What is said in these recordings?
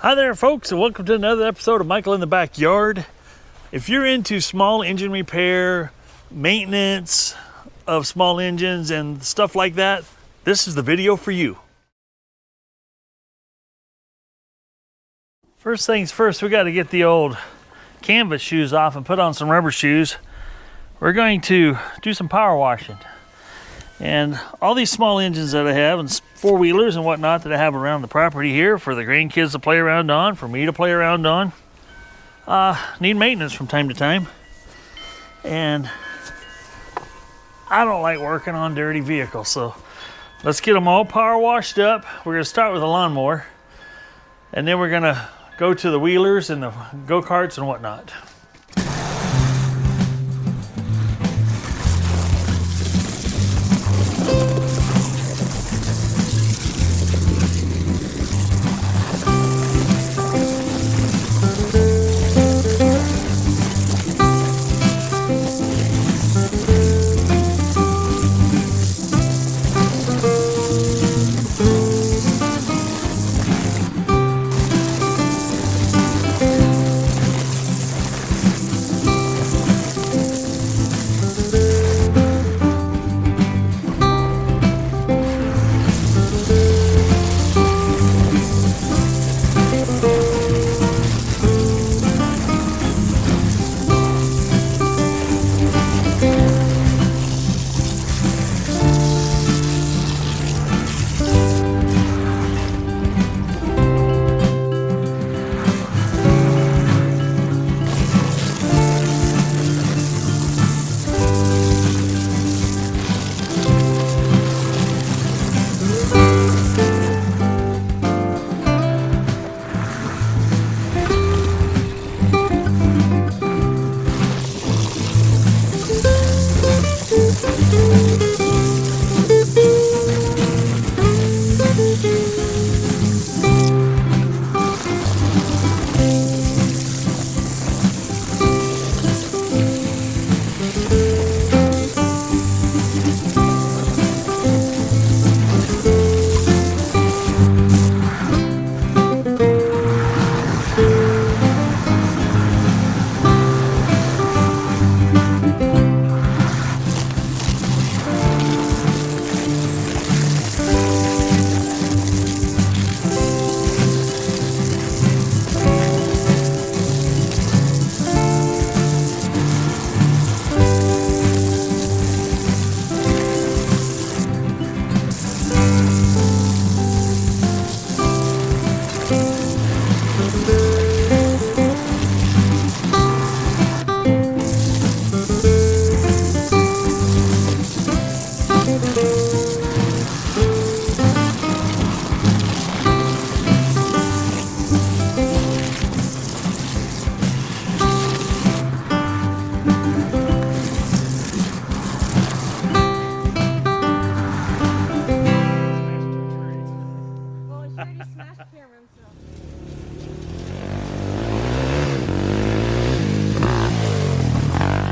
Hi there, folks, and welcome to another episode of Michael in the Backyard. If you're into small engine repair, maintenance of small engines and stuff like that, this is the video for you. First things first, we got to get the old canvas shoes off and put on some rubber shoes. We're going to do some power washing. And all these small engines that I have and four-wheelers and whatnot that I have around the property here for the grandkids to play around on, for me to play around on, need maintenance from time to time. And I don't like working on dirty vehicles, so let's get them all power washed up. We're going to start with a lawnmower, and then we're going to go to the wheelers and the go-karts and whatnot.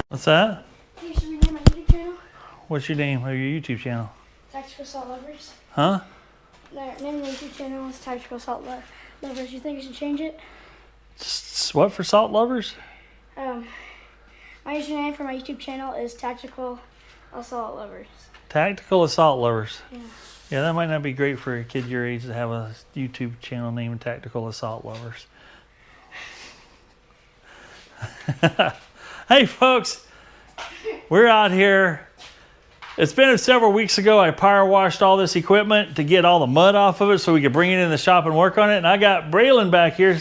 What's that? You should rename my YouTube channel. What's your name of your YouTube channel? Tactical Salt Lovers. Huh? No, name of the YouTube channel is Tactical Salt Lovers. You think I should change it? What for salt lovers? My username for my YouTube channel is Tactical Assault Lovers. Tactical Assault Lovers. Yeah. Yeah, that might not be great for a kid your age to have a YouTube channel named Tactical Assault Lovers. Hey folks, we're out here. It's been several weeks ago I power washed all this equipment to get all the mud off of it so we could bring it in the shop and work on it. And I got Braylon back here.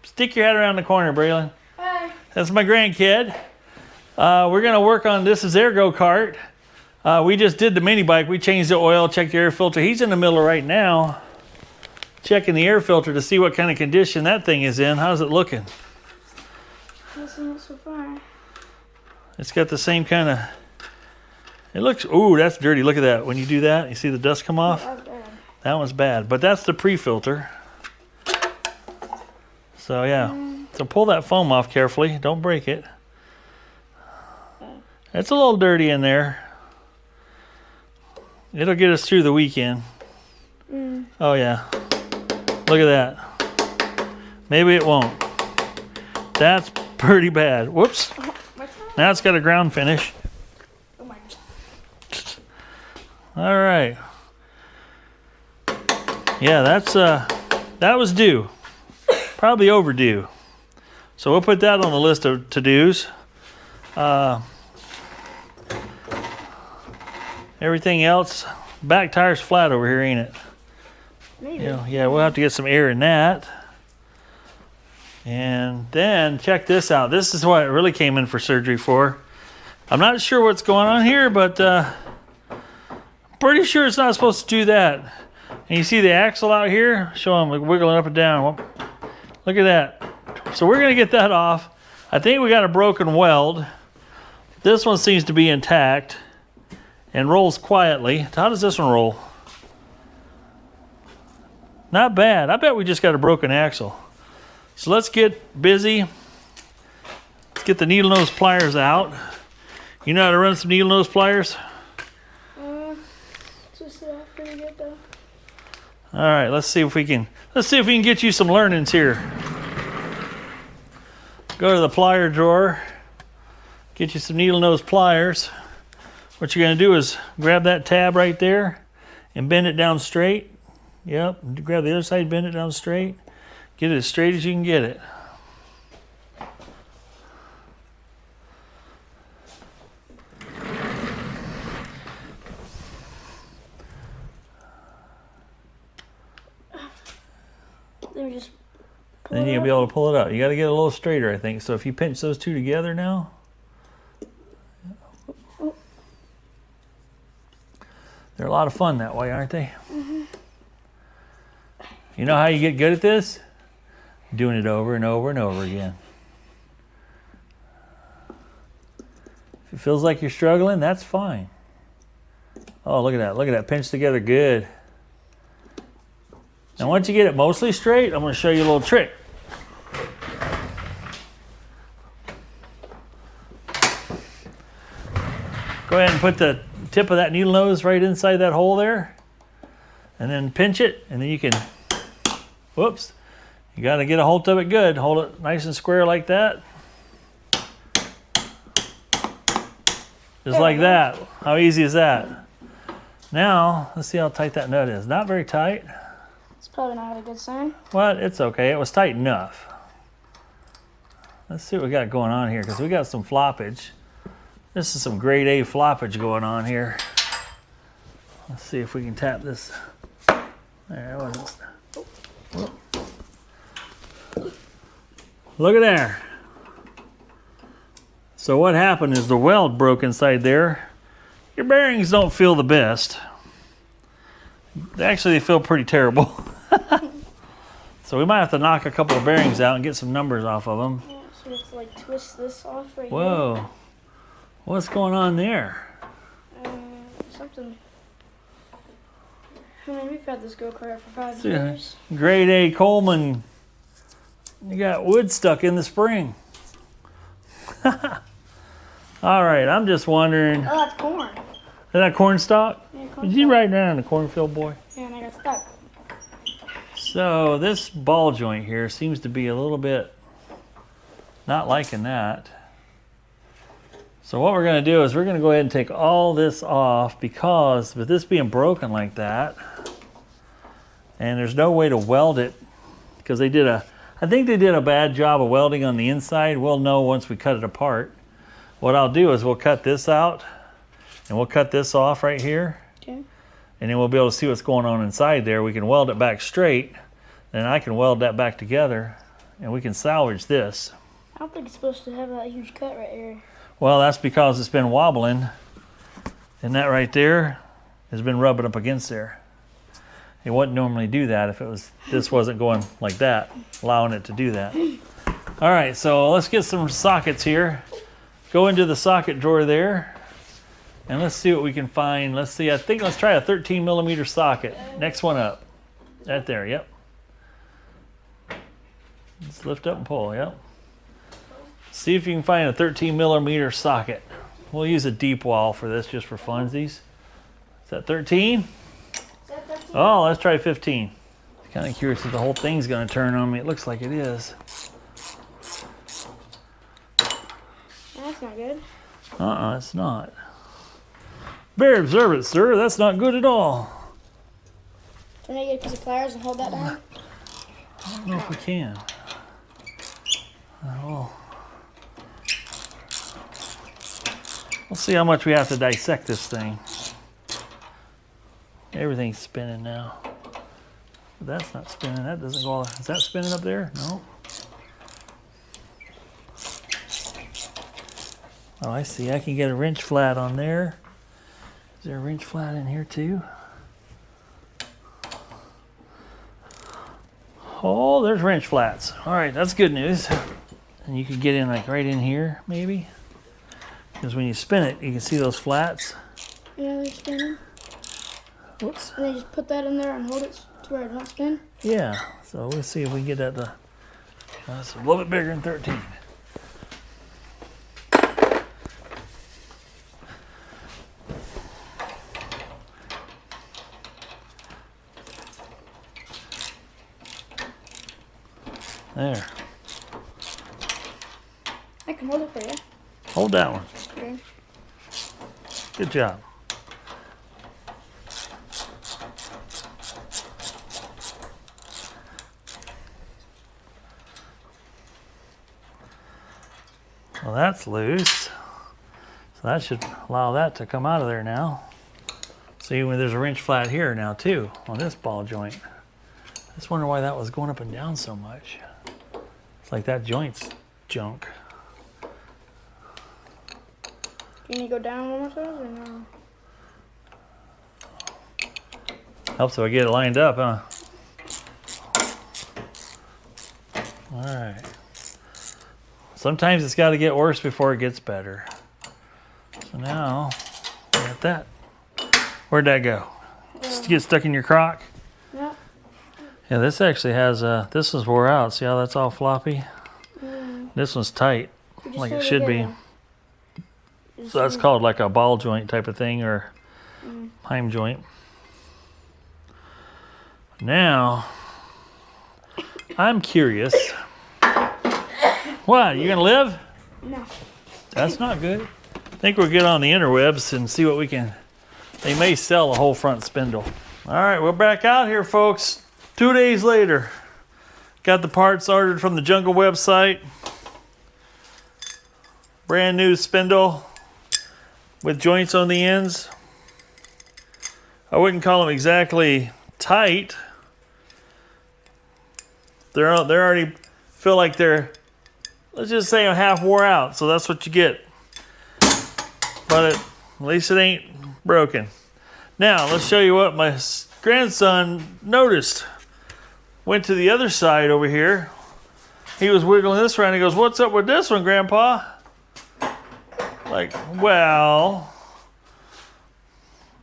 Stick your head around the corner, Braylon. Hi. That's my grandkid. We're going to work on this is their go-kart. We just did the mini bike. We changed the oil, checked the air filter. He's in the middle right now checking the air filter to see what kind of condition that thing is in. How's it looking? So far. It's got the same kind of, it looks, ooh, that's dirty. Look at that. When you do that, you see the dust come off? That was bad. That one's bad, but that's the pre-filter. So yeah, so pull that foam off carefully. Don't break it. It's a little dirty in there. It'll get us through the weekend. Oh yeah, look at that. Maybe it won't. That's pretty bad. Whoops. Oh, what's that? Now it's got a ground finish. Oh my God. All right. Yeah, that was due. Probably overdue. So we'll put that on the list of to-dos. Everything else, back tire's flat over here, ain't it? Maybe. Yeah, we'll have to get some air in that. And then check this out. This is what I really came in for surgery for. I'm not sure what's going on here, but pretty sure it's not supposed to do that. And you see the axle out here? Show them like wiggling up and down. Look at that. So we're gonna get that off. I think we got a broken weld. This one seems to be intact and rolls quietly. How does this one roll? Not bad. I bet we just got a broken axle. So let's get busy. Let's get the needle nose pliers out. You know how to run some needle nose pliers? Twist it off pretty good though. All right, let's see if we can get you some learnings here. Go to the plier drawer, get you some needle nose pliers. What you're gonna do is grab that tab right there and bend it down straight. Yep, grab the other side, bend it down straight. Get it as straight as you can get it. Then just Then you'll be able to pull it out. You got to get a little straighter, I think. So if you pinch those two together now. They're a lot of fun that way, aren't they? Mm-hmm. You know how you get good at this? Doing it over and over and over again. If it feels like you're struggling, that's fine. Oh, look at that. Look at that. Pinch together good. Now, once you get it mostly straight, I'm going to show you a little trick. Go ahead and put the tip of that needle nose right inside that hole there. And then pinch it, and then you can, whoops. You got to get a hold of it good. Hold it nice and square like that. Just like that. How easy is that? Now, let's see how tight that nut is. Not very tight. It's probably not a good sign. Well, it's okay. It was tight enough. Let's see what we got going on here, because we got some floppage. This is some grade A floppage going on here. Let's see if we can tap this. There, it wasn't. Look at there. So what happened is the weld broke inside there. Your bearings don't feel the best. Actually, they feel pretty terrible. So we might have to knock a couple of bearings out and get some numbers off of them. Yeah, so you have to like twist this off right Whoa. What's going on there? here. Something. I mean, we've had this go-kart for 5 Yeah. years. Grade A Coleman. You got wood stuck in the spring. All right, I'm just wondering. Oh, that's corn. Is that corn stalk? Yeah, corn Did you stalk. ride around in a cornfield, boy? Yeah, and I got stuck. So this ball joint here seems to be a little bit not liking that. So what we're going to do is we're going to go ahead and take all this off, because with this being broken like that, and there's no way to weld it, because I think they did a bad job of welding on the inside. We'll know once we cut it apart. What I'll do is we'll cut this out, and we'll cut this off right here. Okay. And then we'll be able to see what's going on inside there. We can weld it back straight, and I can weld that back together, and we can salvage this. I don't think it's supposed to have that huge cut right here. Well, that's because it's been wobbling, and that right there has been rubbing up against there. It wouldn't normally do that if this wasn't going like that, allowing it to do that. All right, so let's get some sockets here. Go into the socket drawer there, and let's see what we can find. Let's see, let's try a 13 millimeter socket. Next one up. Right there, yep. Let's lift up and pull, yep. See if you can find a 13 millimeter socket. We'll use a deep wall for this just for funsies. Is that 13? Is that 13? Oh, let's try 15. Kind of curious if the whole thing's going to turn on me. It looks like it is. That's not good. It's not. Very observant, sir. That's not good at all. Do you want to get a piece of pliers and hold that down? I don't know if we can. We'll see how much we have to dissect this thing. Everything's spinning now. But that's not spinning. That doesn't go all. Is that spinning up there? No. Oh, I see. I can get a wrench flat on there. Is there a wrench flat in here too? Oh, there's wrench flats. All right, that's good news. And you could get in like right in here, maybe. Because when you spin it, you can see those flats. Yeah, they're spinning. Whoops. And then just put that in there and hold it to where it don't spin. Yeah, so we'll see if we can get that to. That's a little bit bigger than 13. There. I can hold it for you. Hold that one. Okay. Good job. Well, that's loose. So that should allow that to come out of there now. See, when there's a wrench flat here now too on this ball joint. I just wonder why that was going up and down so much. It's like that joint's junk. Do you need to go down one more time or no? Helps if I get it lined up, huh? All right. Sometimes it's got to get worse before it gets better. So now, we got that. Where'd that go? Just get stuck in your crock? Yep. Yeah, this actually has, this is wore out. See how that's all floppy? This one's tight, like it should be. So that's called like a ball joint type of thing, or heim joint. Now, I'm curious. What, you gonna live? No. That's not good. I think we'll get on the interwebs and see what we can. They may sell a whole front spindle. All right, we're back out here, folks. 2 days later. Got the parts ordered from the Jungle website. Brand new spindle with joints on the ends. I wouldn't call them exactly tight. They're already feel like they're, let's just say, half wore out. So that's what you get. But at least it ain't broken. Now let's show you what my grandson noticed. Went to the other side over here. He was wiggling this around. He goes, "What's up with this one, Grandpa?" Like, well,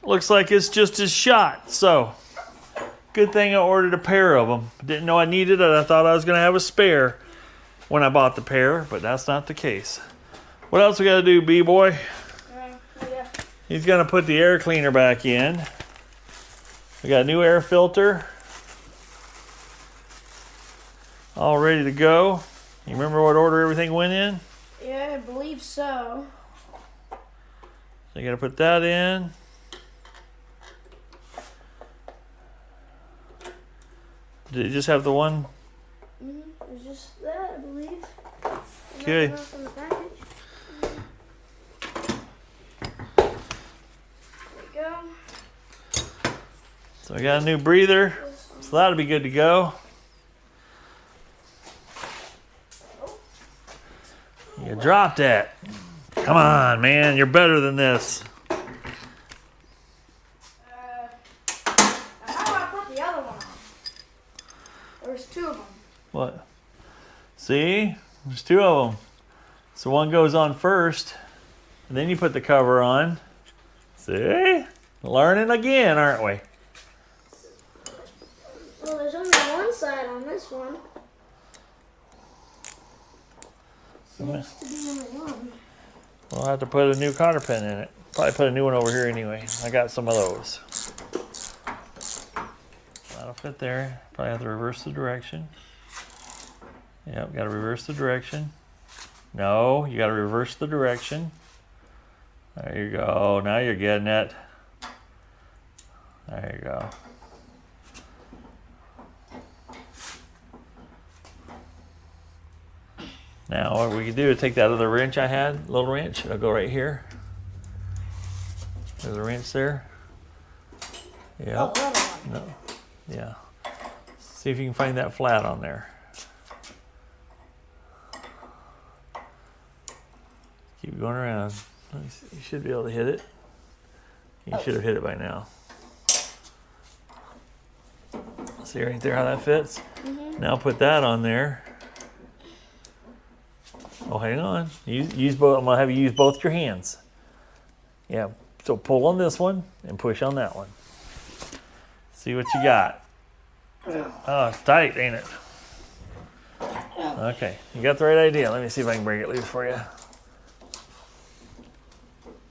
looks like it's just as shot. So, good thing I ordered a pair of them. Didn't know I needed it. I thought I was going to have a spare when I bought the pair, but that's not the case. What else we got to do, B-boy? Yeah. He's going to put the air cleaner back in. We got a new air filter. All ready to go. You remember what order everything went in? Yeah, I believe so. So you got to put that in. Did it just have the one? It's just that, I believe. Okay. Nothing else in the package. There we go. So I got a new breather. So that'll be good to go. You dropped it. Come on, man. You're better than this. How do I put the other one on? There's two of them. What? See? There's two of them. So one goes on first, and then you put the cover on. See? Learning again, aren't we? Well, there's only one side on this one. Seems to be only one. We'll have to put a new cotter pin in it. Probably put a new one over here anyway. I got some of those. I That'll fit there. Probably have to reverse the direction. Yep, got to reverse the direction. No, you got to reverse the direction. There you go. Now you're getting it. There you go. Now what we can do is take that other wrench I had, little wrench. It'll go right here. There's a wrench there. Yep. Oh, little one. No. Yeah. See if you can find that flat on there. Keep going around. You should be able to hit it. You should have hit it by now. See right there how that fits? Mm-hmm. Now put that on there. Oh, hang on. Use both. I'm gonna have you use both your hands. Yeah. So pull on this one and push on that one. See what you got. Oh, it's tight, ain't it? Okay, you got the right idea. Let me see if I can break it loose for you.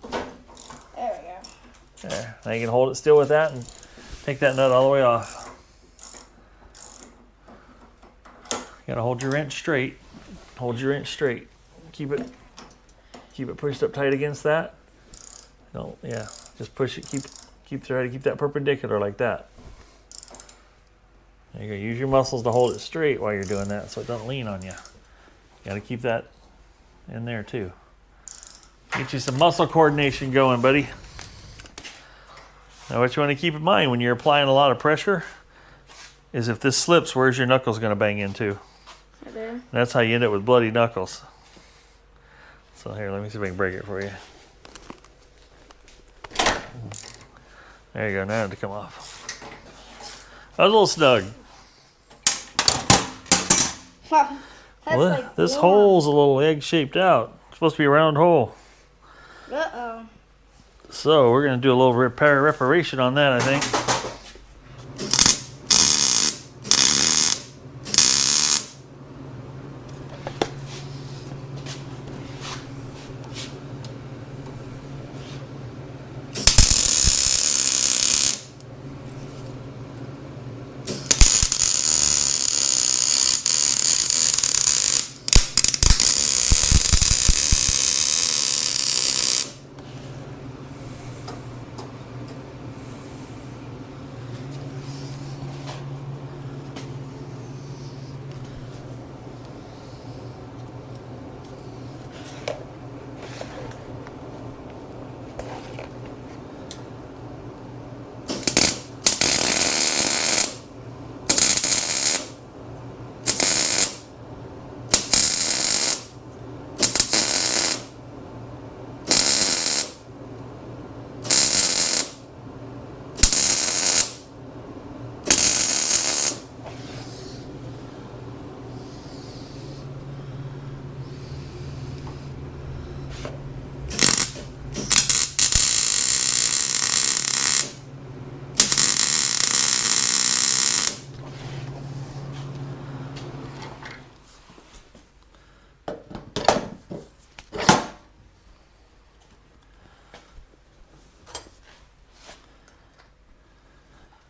There we go. There. Now you can hold it still with that and take that nut all the way off. You gotta hold your wrench straight. Hold your wrench straight. Keep it pushed up tight against that. Don't, yeah, just push it. Try to keep that perpendicular like that. There you go. Use your muscles to hold it straight while you're doing that, so it doesn't lean on you. Got to keep that in there too. Get you some muscle coordination going, buddy. Now, what you want to keep in mind when you're applying a lot of pressure is if this slips, where's your knuckles going to bang into? Right there. That's how you end up with bloody knuckles. So here, let me see if I can break it for you. There you go, now it'll come off. That was a little snug. Well, this hole's a little egg-shaped out. It's supposed to be a round hole. Uh-oh. So we're going to do a little reparation on that, I think.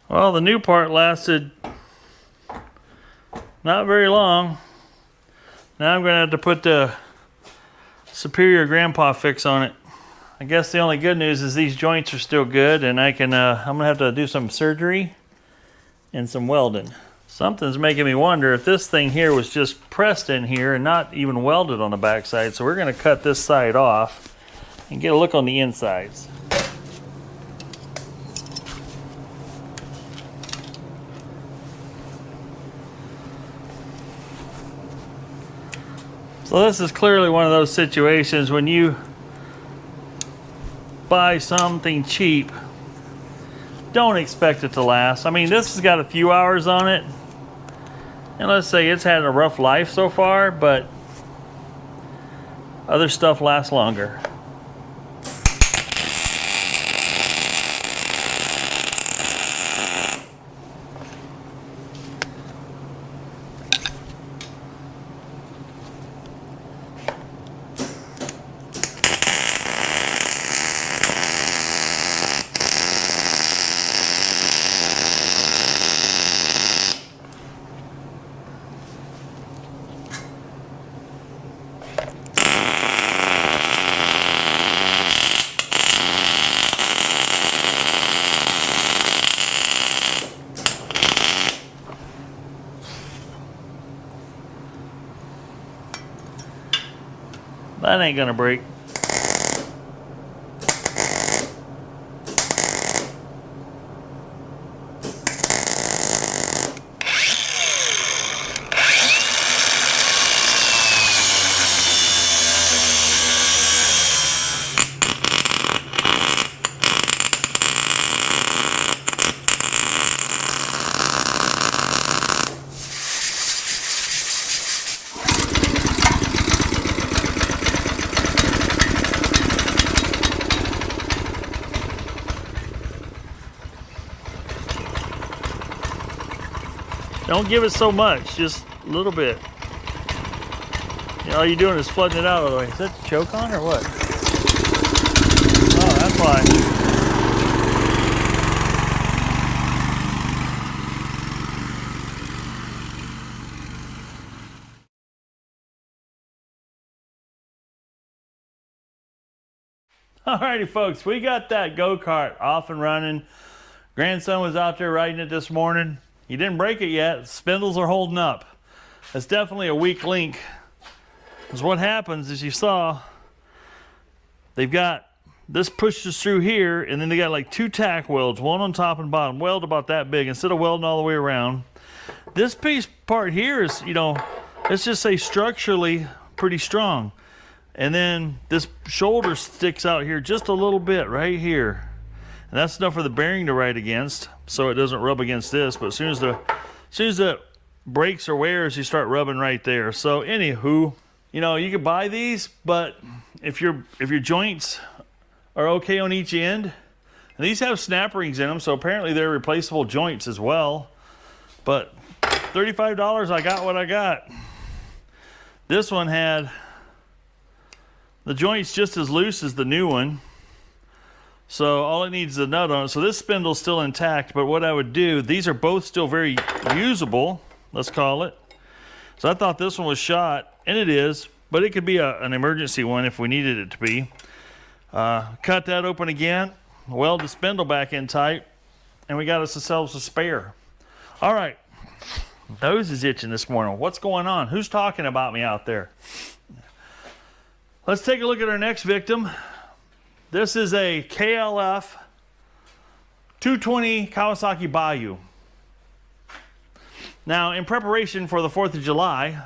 Well, the new part lasted not very long. Now I'm going to have to put the Superior Grandpa fix on it. I guess the only good news is these joints are still good, and I can I'm going to have to do some surgery and some welding. Something's making me wonder if this thing here was just pressed in here and not even welded on the backside. So we're going to cut this side off and get a look on the insides. So this is clearly one of those situations when you buy something cheap, don't expect it to last. I mean, this has got a few hours on it, and let's say it's had a rough life so far, but other stuff lasts longer. That ain't gonna break. Don't give it so much, just a little bit. You know, all you're doing is flooding it out all the way. Is that the choke on or what? Oh, that's why. Alrighty folks, we got that go-kart off and running. Grandson was out there riding it this morning. He didn't break it yet. Spindles are holding up. It's definitely a weak link. Because what happens is, you saw, they've got, this pushes through here, and then they got like 2 tack welds, one on top and bottom, weld about that big, instead of welding all the way around. This piece part here is, you know, let's just say structurally pretty strong. And then this shoulder sticks out here just a little bit right here. And that's enough for the bearing to ride against, so it doesn't rub against this. But as soon as the breaks or wears, you start rubbing right there. So anywho, you know, you could buy these, but if your joints are okay on each end, and these have snap rings in them, so apparently they're replaceable joints as well. But $35, I got what I got. This one had the joints just as loose as the new one. So all it needs is a nut on it. So this spindle's still intact, but what I would do, these are both still very usable, let's call it. So I thought this one was shot, and it is, but it could be an emergency one if we needed it to be. Cut that open again, weld the spindle back in tight, and we got ourselves a spare. All right, nose is itching this morning. What's going on? Who's talking about me out there? Let's take a look at our next victim. This is a KLF 220 Kawasaki Bayou. Now, in preparation for the 4th of July,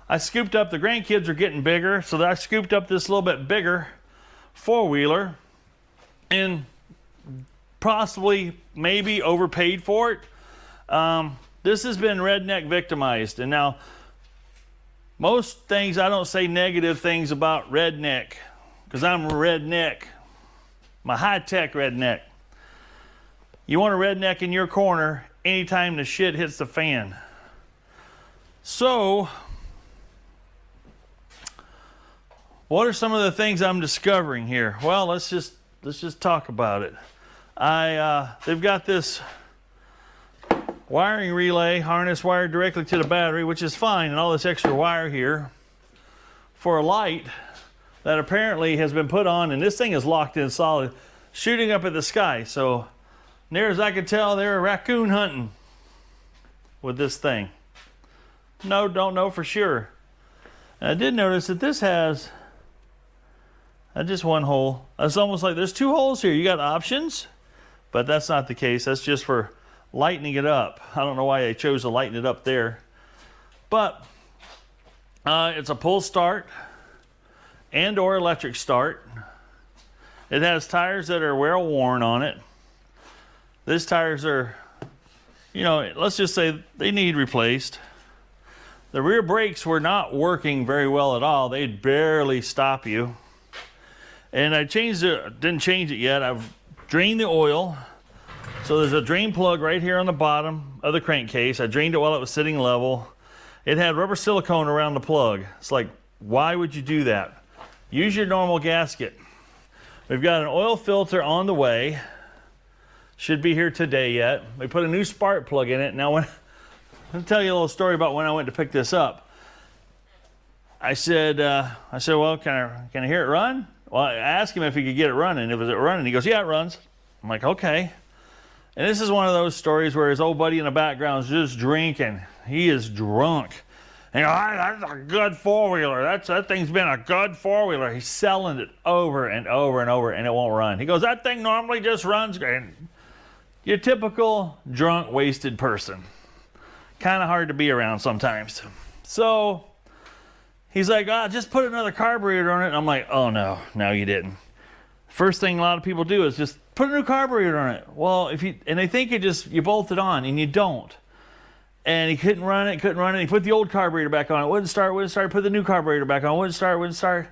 I scooped up, the grandkids are getting bigger, so I scooped up this little bit bigger 4-wheeler and possibly, maybe overpaid for it. This has been redneck victimized, and now most things I don't say negative things about redneck, because I'm a redneck. I'm a high-tech redneck. You want a redneck in your corner anytime the shit hits the fan. So, what are some of the things I'm discovering here? Well, let's just talk about it. They've got this wiring relay harness wired directly to the battery, which is fine, and all this extra wire here for a light that apparently has been put on, and this thing is locked in solid, shooting up at the sky. So near as I could tell, they're raccoon hunting with this thing. No, don't know for sure. And I did notice that this has just one hole. It's almost like there's 2 holes here. You got options, but that's not the case. That's just for lightening it up. I don't know why they chose to lighten it up there, but it's a pull start and or electric start. It has tires that are well worn on it. These tires are, you know, let's just say they need replaced. The rear brakes were not working very well at all. They'd barely stop you. And I changed it, didn't change it yet. I've drained the oil. So there's a drain plug right here on the bottom of the crankcase. I drained it while it was sitting level. It had rubber silicone around the plug. It's like, why would you do that? Use your normal gasket. We've got an oil filter on the way. Should be here today yet. We put a new spark plug in it. Now, I'll tell you a little story about when I went to pick this up. I said, well, can I hear it run? Well, I asked him if he could get it running. If it was running, he goes, yeah, it runs. I'm like, okay. And this is one of those stories where his old buddy in the background is just drinking. He is drunk. And you go, "Ah, that's a good four-wheeler. That thing's been a good four-wheeler." He's selling it over and over and over, and it won't run. He goes, "That thing normally just runs great." Your typical drunk, wasted person. Kind of hard to be around sometimes. So he's like, "Just put another carburetor on it." And I'm like, "Oh no, you didn't." First thing a lot of people do is just put a new carburetor on it. Well, and they think you bolt it on, and you don't. And he couldn't run it. He put the old carburetor back on. It wouldn't start. Put the new carburetor back on. Wouldn't start.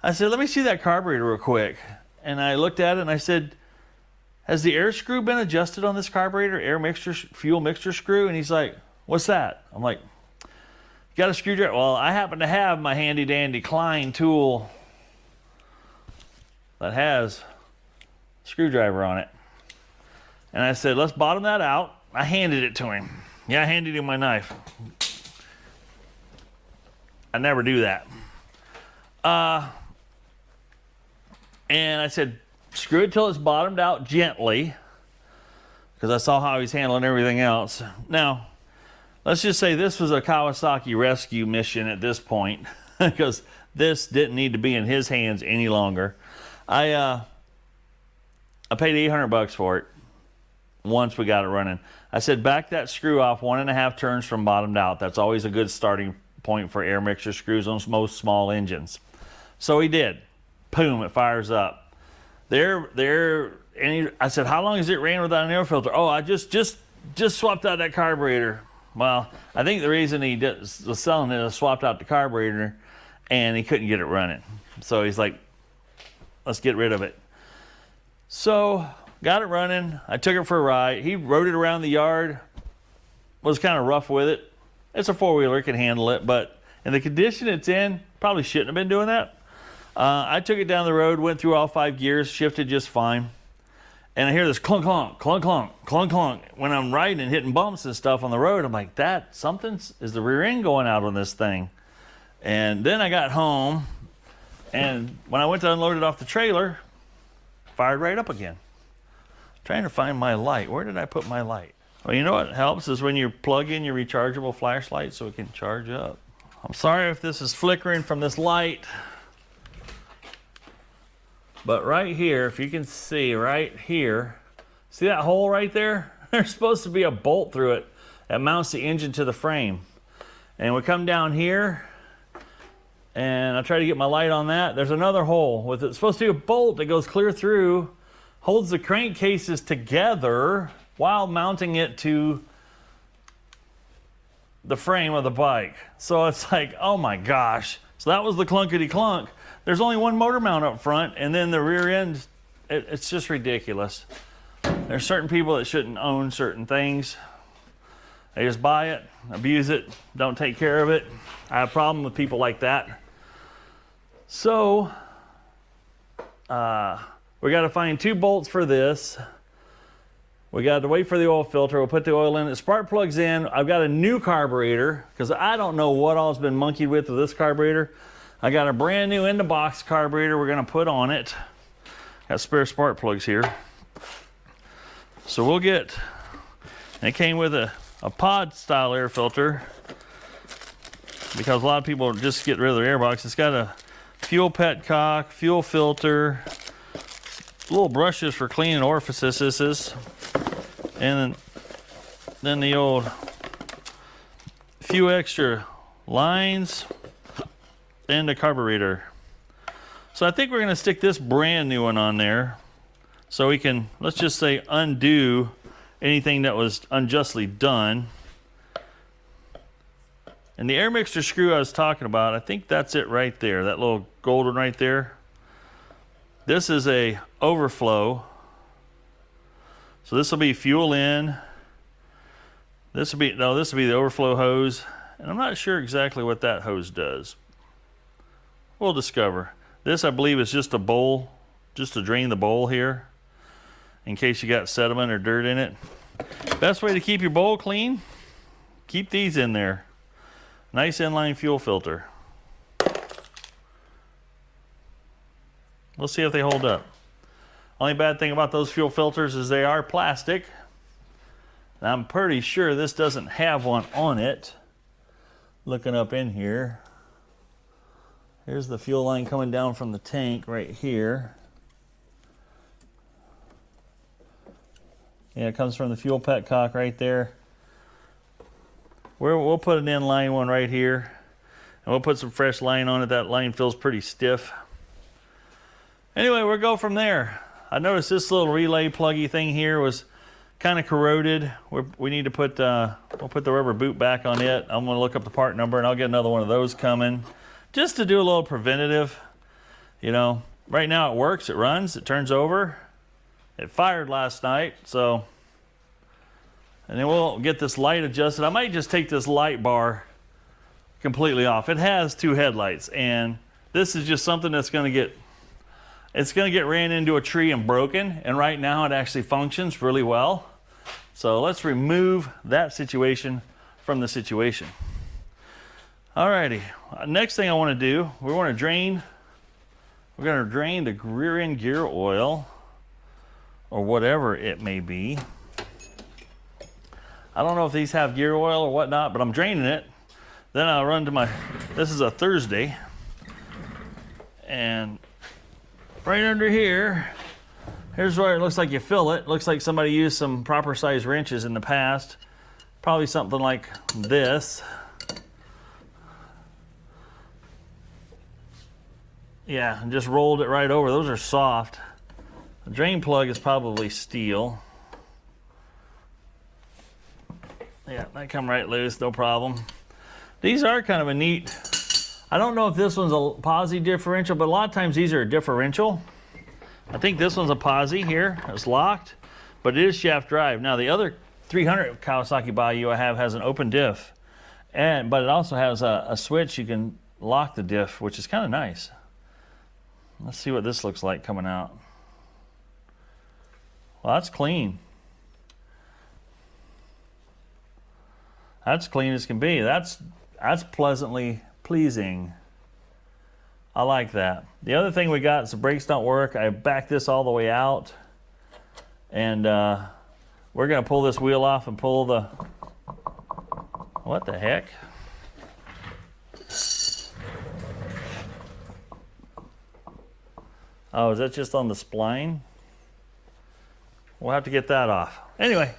I said, "Let me see that carburetor real quick." And I looked at it and I said, "Has the air screw been adjusted on this carburetor? Fuel mixture screw?" And he's like, "What's that?" I'm like, "You got a screwdriver?" Well, I happen to have my handy dandy Klein tool that has a screwdriver on it. And I said, "Let's bottom that out." I handed it to him. Yeah, I handed him my knife. I never do that. And I said, "Screw it till it's bottomed out gently," because I saw how he's handling everything else. Now, let's just say this was a Kawasaki rescue mission at this point, because this didn't need to be in his hands any longer. I paid $800 for it once we got it running. I said, "Back that screw off 1.5 turns from bottomed out." That's always a good starting point for air mixture screws on most small engines. So he did. Boom, it fires up. I said, "How long has it ran without an air filter?" "Oh, I just swapped out that carburetor." Well, I think the reason he was selling it is swapped out the carburetor and he couldn't get it running. So he's like, "Let's get rid of it." So got it running. I took it for a ride. He rode it around the yard. Was kind of rough with it. It's a four-wheeler, it can handle it, but in the condition it's in, probably shouldn't have been doing that. I took it down the road, went through all 5 gears, shifted just fine. And I hear this clunk, clunk, clunk, clunk, clunk, clunk. When I'm riding and hitting bumps and stuff on the road, I'm like, is the rear end going out on this thing? And then I got home, and when I went to unload it off the trailer, fired right up again. Trying to find my light. Where did I put my light? Well, you know what helps is when you plug in your rechargeable flashlight so it can charge up. I'm sorry if this is flickering from this light. But right here, if you can see right here, see that hole right there? There's supposed to be a bolt through it that mounts the engine to the frame. And we come down here, and I try to get my light on that. There's another hole with it's supposed to be a bolt that goes clear through, holds the crankcases together while mounting it to the frame of the bike. So it's like, oh my gosh. So that was the clunkety clunk. There's only one motor mount up front, and then the rear end, it's just ridiculous. There's certain people that shouldn't own certain things. They just buy it, abuse it, don't take care of it. I have a problem with people like that. So, we got to find 2 bolts for this. We got to wait for the oil filter. We'll put the oil in. The spark plug's in. I've got a new carburetor because I don't know what all's been monkeyed with this carburetor. I got a brand new in-the-box carburetor we're going to put on it. Got spare spark plugs here. So we'll get, and it came with a pod style air filter because a lot of people just get rid of their air box. It's got a fuel petcock, fuel filter, little brushes for cleaning orifices, and then the old few extra lines and a carburetor. So I think we're going to stick this brand new one on there so we can, let's just say, undo anything that was unjustly done. And the air mixture screw I was talking about, I think that's it right there, that little gold one right there. This is a overflow. So this will be fuel in. This will be the overflow hose. And I'm not sure exactly what that hose does. We'll discover. This, I believe, is just a bowl, just to drain the bowl here in case you got sediment or dirt in it. Best way to keep your bowl clean, keep these in there. Nice inline fuel filter. We'll see if they hold up. Only bad thing about those fuel filters is they are plastic. And I'm pretty sure this doesn't have one on it. looking up in here. Here's the fuel line coming down from the tank right here. Yeah, it comes from the fuel petcock right there. We'll put an inline one right here. And we'll put some fresh line on it. That line feels pretty stiff. Anyway, we'll go from there. I noticed this little relay pluggy thing here was kind of corroded. We need to put, we'll put the rubber boot back on it. I'm gonna look up the part number and I'll get another one of those coming. Just to do a little preventative. You know, right now it works, it runs, it turns over. It fired last night, so. And then we'll get this light adjusted. I might just take this light bar completely off. It has 2 headlights, and this is just something that's gonna get, it's gonna get ran into a tree and broken, and right now it actually functions really well. So let's remove that situation from the situation. Alrighty, next thing I wanna do, we're gonna drain the rear end gear oil, or whatever it may be. I don't know if these have gear oil or whatnot, but I'm draining it. Then I'll run to this is a Thursday. And right under here, here's where it looks like you fill it. Looks like somebody used some proper size wrenches in the past. Probably something like this. Yeah, and just rolled it right over. Those are soft. The drain plug is probably steel. Yeah, that come right loose, no problem. These are kind of a neat, I don't know if this one's a posi differential, but a lot of times these are a differential. I think this one's a posi here, it's locked, but it is shaft drive. Now the other 300 Kawasaki Bayou I have has an open diff, but it also has a switch you can lock the diff, which is kind of nice. Let's see what this looks like coming out. Well, that's clean. That's clean as can be. That's pleasantly pleasing. I like that. The other thing we got is the brakes don't work. I backed this all the way out. And we're gonna pull this wheel off and pull the, what the heck? Oh, is that just on the spline? We'll have to get that off. Anyway,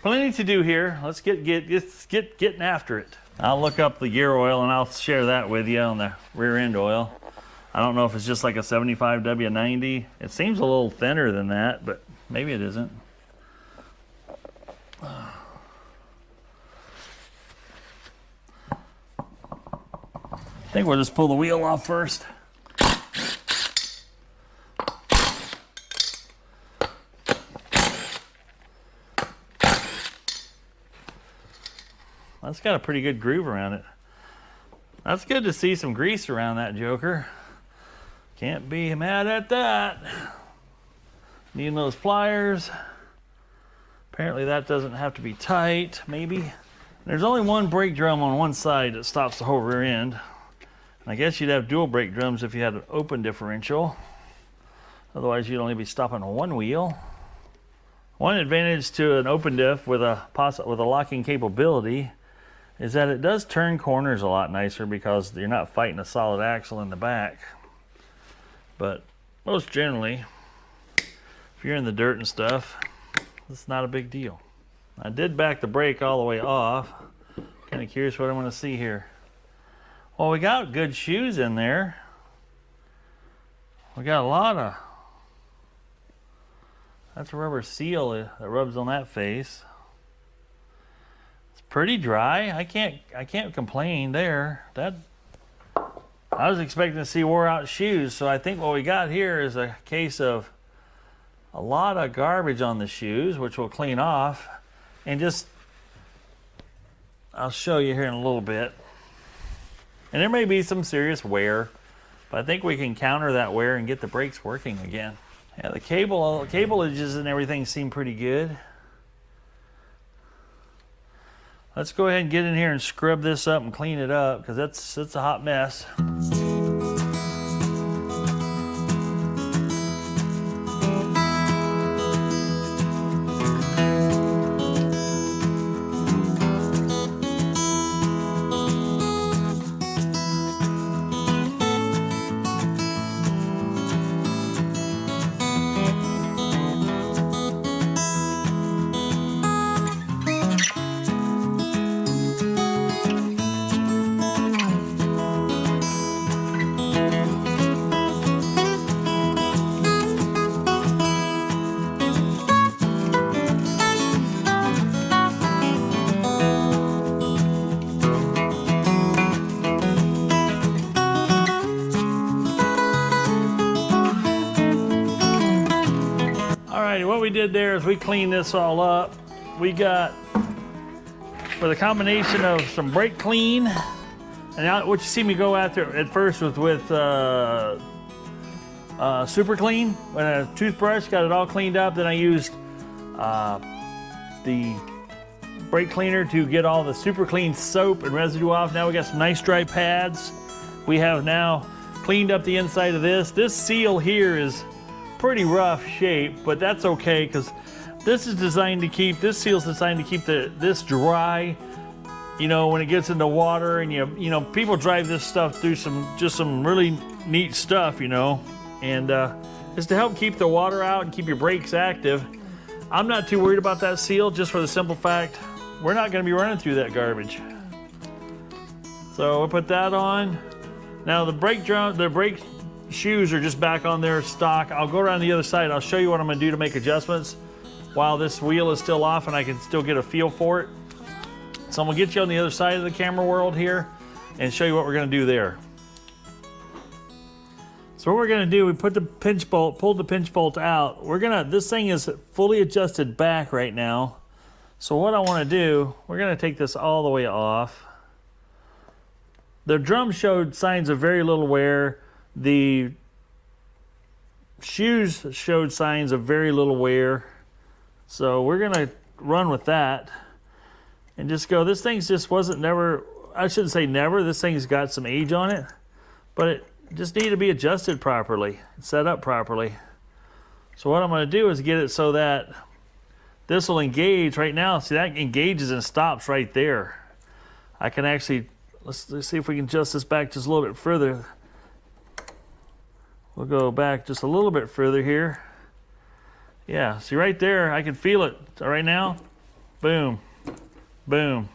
plenty to do here. Let's get getting after it. I'll look up the gear oil and I'll share that with you on the rear end oil. I don't know if it's just like a 75 W90. It seems a little thinner than that, but maybe it isn't. I think we'll just pull the wheel off first. That's got a pretty good groove around it. That's good to see some grease around that joker. Can't be mad at that. Needing those pliers. Apparently that doesn't have to be tight, maybe. There's only one brake drum on one side that stops the whole rear end. I guess you'd have dual brake drums if you had an open differential. Otherwise you'd only be stopping one wheel. One advantage to an open diff with a locking capability is that it does turn corners a lot nicer because you're not fighting a solid axle in the back. But most generally, if you're in the dirt and stuff, it's not a big deal. I did back the brake all the way off. Kind of curious what I'm going to see here. Well, we got good shoes in there. We got a lot of, that's a rubber seal that rubs on that face. It's pretty dry. I can't complain there. I was expecting to see wore out shoes, so I think what we got here is a case of a lot of garbage on the shoes, which we'll clean off, and just, I'll show you here in a little bit. And there may be some serious wear, but I think we can counter that wear and get the brakes working again. Yeah, the cableages and everything seem pretty good. Let's go ahead and get in here and scrub this up and clean it up, because it's a hot mess. did there is we cleaned this all up. We got, with a combination of some brake clean, and what you see me go after at first was with super clean, with a toothbrush, got it all cleaned up. Then I used the brake cleaner to get all the super clean soap and residue off. Now we got some nice dry pads. We have now cleaned up the inside of this. This seal here is pretty rough shape, but that's okay because this is designed to keep, this seal's designed to keep this dry, you know, when it gets into water. And you know, people drive this stuff through some really neat stuff, you know, and it's to help keep the water out and keep your brakes active. I'm not too worried about that seal, just for the simple fact we're not going to be running through that garbage. So we'll put that on. Now the brake shoes are just back on their stock. I'll go around the other side. I'll show you what I'm going to do to make adjustments while this wheel is still off and I can still get a feel for it. So I'm going to get you on the other side of the camera world here and show you what we're going to do there. So what we're going to do, we put the pinch bolt, pulled the pinch bolt out. This thing is fully adjusted back right now. So what I want to do, we're going to take this all the way off. The drum showed signs of very little wear. The shoes showed signs of very little wear. So we're going to run with that and just go. This thing's just wasn't never, I shouldn't say never, this thing's got some age on it, but it just needed to be adjusted properly, set up properly. So what I'm going to do is get it so that this will engage right now. See, that engages and stops right there. I can actually, let's see if we can adjust this back just a little bit further. We'll go back just a little bit further here. Yeah, see right there, I can feel it right now. Boom, boom.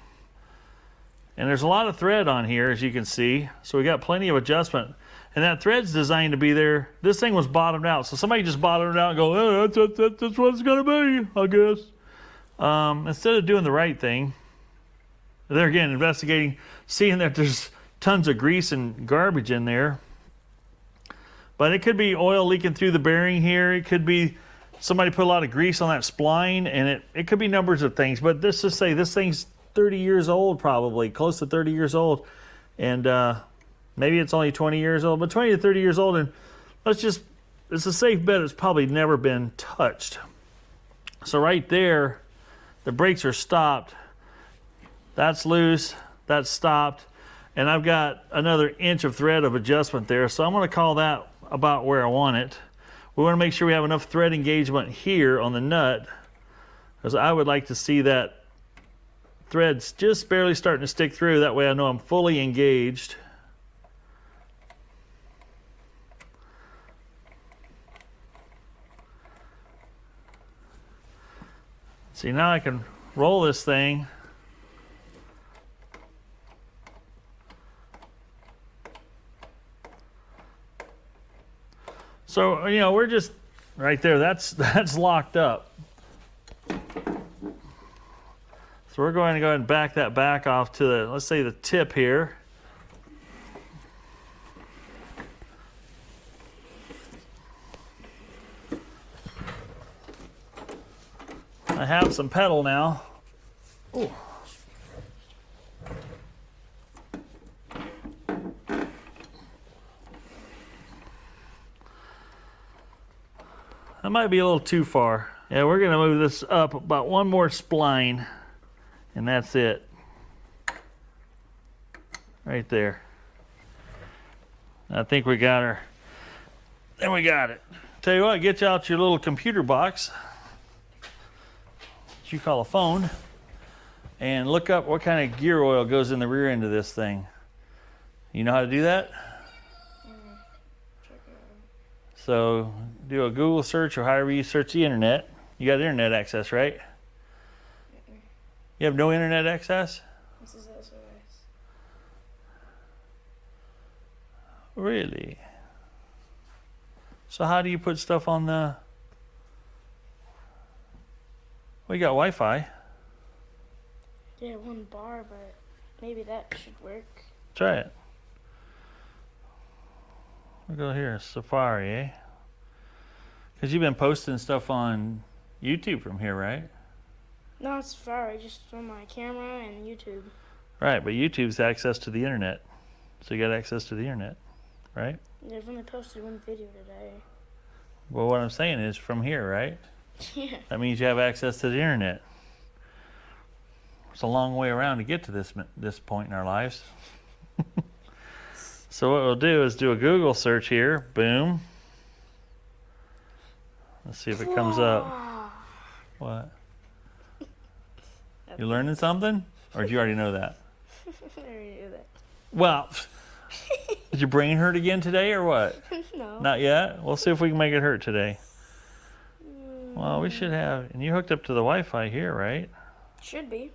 And there's a lot of thread on here, as you can see. So we got plenty of adjustment. And that thread's designed to be there. This thing was bottomed out. So somebody just bottomed it out and go, oh, that's what it's gonna be, I guess. Instead of doing the right thing, they're again investigating, seeing that there's tons of grease and garbage in there. But it could be oil leaking through the bearing here. It could be somebody put a lot of grease on that spline, and it could be numbers of things. But let's just say this thing's 30 years old, probably close to 30 years old. And maybe it's only 20 years old, but 20 to 30 years old. And it's a safe bet it's probably never been touched. So right there, the brakes are stopped. That's loose, that's stopped. And I've got another inch of thread of adjustment there. So I'm gonna call that about where I want it. We wanna make sure we have enough thread engagement here on the nut, because I would like to see that thread's just barely starting to stick through. That way I know I'm fully engaged. See, now I can roll this thing. So, you know, we're just right there. That's locked up. So we're going to go ahead and back that back off to the, let's say, the tip here. I have some pedal now. Ooh. That might be a little too far. Yeah, we're gonna move this up about one more spline, and that's it. Right there. I think we got her. Then we got it. Tell you what, get you out your little computer box, that you call a phone, and look up what kind of gear oil goes in the rear end of this thing. You know how to do that? So do a Google search or however you search the internet. You got internet access, right? You have no internet access? This is SOS. Really? So how do you put stuff on the... Well, you got Wi-Fi. Yeah, one bar, but maybe that should work. Try it. We'll go here, Safari, eh? Because you've been posting stuff on YouTube from here, right? No, it's Safari, just on my camera and YouTube. Right, but YouTube's access to the internet. So you got access to the internet, right? They've only posted one video today. Well, what I'm saying is from here, right? Yeah. That means you have access to the internet. It's a long way around to get to this point in our lives. So what we'll do is do a Google search here. Boom. Let's see if it comes up. What? You learning something? Or did you already know that? I already knew that. Well, did your brain hurt again today or what? No. Not yet? We'll see if we can make it hurt today. Well, we should have. And you hooked up to the Wi-Fi here, right? Should be.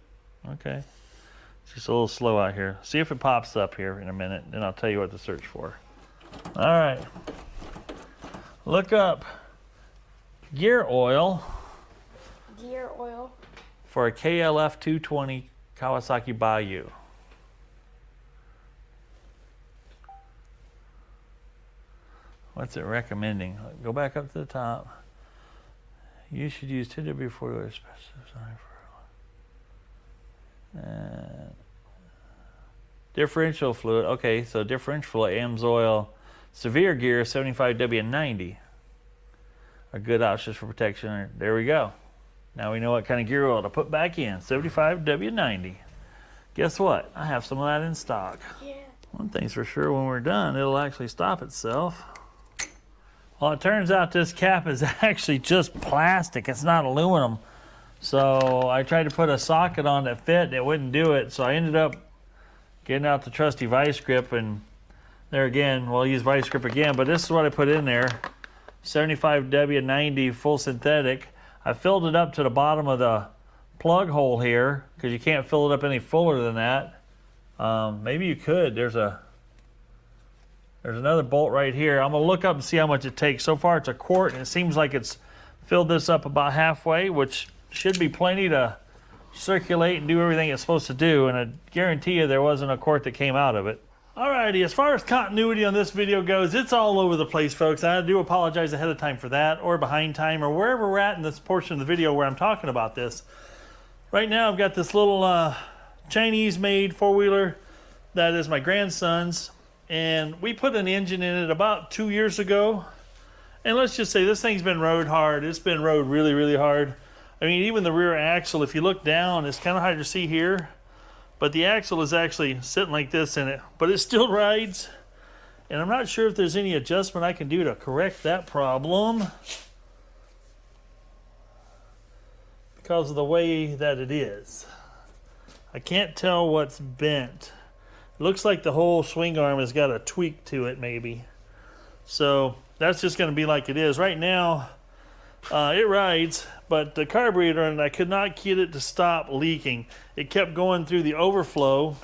Okay. It's just a little slow out here. See if it pops up here in a minute, then I'll tell you what to search for. All right. Look up gear oil Gear oil. for a KLF 220 Kawasaki Bayou. What's it recommending? Go back up to the top. You should use 2W four-wheeler specified for differential fluid. Okay, so differential fluid, AMSOIL. Severe gear, 75W90. A good option for protection. There we go. Now we know what kind of gear oil to put back in. 75W90. Guess what? I have some of that in stock. Yeah. One thing's for sure, when we're done, it'll actually stop itself. Well, it turns out this cap is actually just plastic. It's not aluminum. So I tried to put a socket on that fit, and it wouldn't do it. So I ended up getting out the trusty vice grip, and there again, we'll use vice grip again, but this is what I put in there. 75W90 full synthetic. I filled it up to the bottom of the plug hole here, because you can't fill it up any fuller than that. Maybe you could. There's another bolt right here. I'm gonna look up and see how much it takes. So far it's a quart, and it seems like it's filled this up about halfway, which should be plenty to circulate and do everything it's supposed to do, and I guarantee you there wasn't a quart that came out of it. Alrighty, as far as continuity on this video goes, it's all over the place, folks. I do apologize ahead of time for that, or behind time, or wherever we're at in this portion of the video where I'm talking about this. Right now I've got this little Chinese-made four-wheeler that is my grandson's, and we put an engine in it about 2 years ago. And let's just say this thing's been rode hard. It's been rode really, really hard. I mean, even the rear axle, if you look down, it's kind of hard to see here, but the axle is actually sitting like this in it, but it still rides. And I'm not sure if there's any adjustment I can do to correct that problem because of the way that it is. I can't tell what's bent. It looks like the whole swing arm has got a tweak to it maybe. So that's just going to be like it is. Right now, it rides, but the carburetor, and I could not get it to stop leaking. It kept going through the overflow,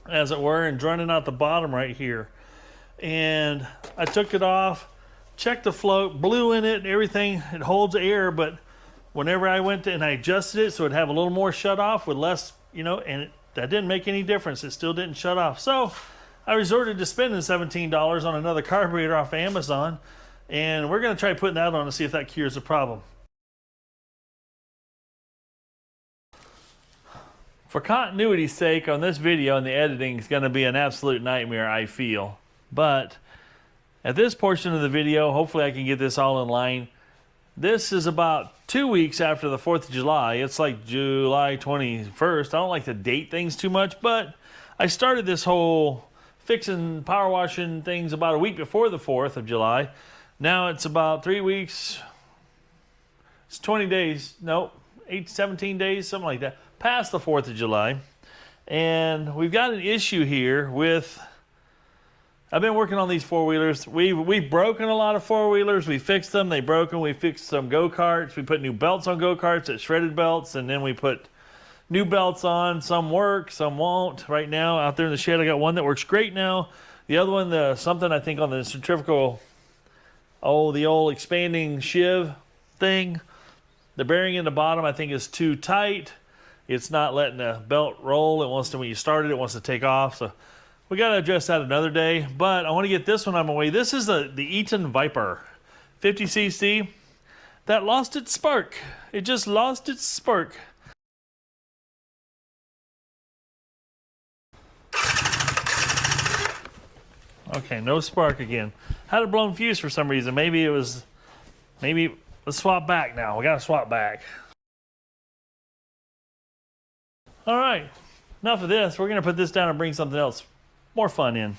as it were, and running out the bottom right here. And I took it off, checked the float, blew in it and everything. It holds air, but whenever I went to, and I adjusted it so it'd have a little more shut off with less, and that didn't make any difference. It still didn't shut off. So I resorted to spending $17 on another carburetor off Amazon, and we're going to try putting that on to see if that cures the problem. For continuity's sake, on this video, and the editing is going to be an absolute nightmare, I feel. But at this portion of the video, hopefully I can get this all in line. This is about 2 weeks after the 4th of July. It's like July 21st. I don't like to date things too much, but I started this whole fixing, power washing things about a week before the 4th of July. Now it's about 3 weeks. It's 20 days. Nope. 17 days, something like that, past the 4th of July. And we've got an issue here with, I've been working on these four-wheelers. We've broken a lot of four-wheelers. We fixed them. They broke them. We fixed some go-karts. We put new belts on go-karts, that shredded belts, and then we put new belts on. Some work, some won't. Right now, out there in the shed, I got one that works great now. The other one, something I think on the centrifugal, the old expanding shiv thing, the bearing in the bottom I think is too tight. It's not letting the belt roll. It wants to, when you start it, it wants to take off. So we got to address that another day. But I want to get this one on my way. This is the Eaton Viper 50cc. that lost its spark. It just lost its spark. Okay, no spark again. Had a blown fuse for some reason. Maybe let's swap back now. We gotta swap back. All right, enough of this. We're gonna put this down and bring something else more fun in.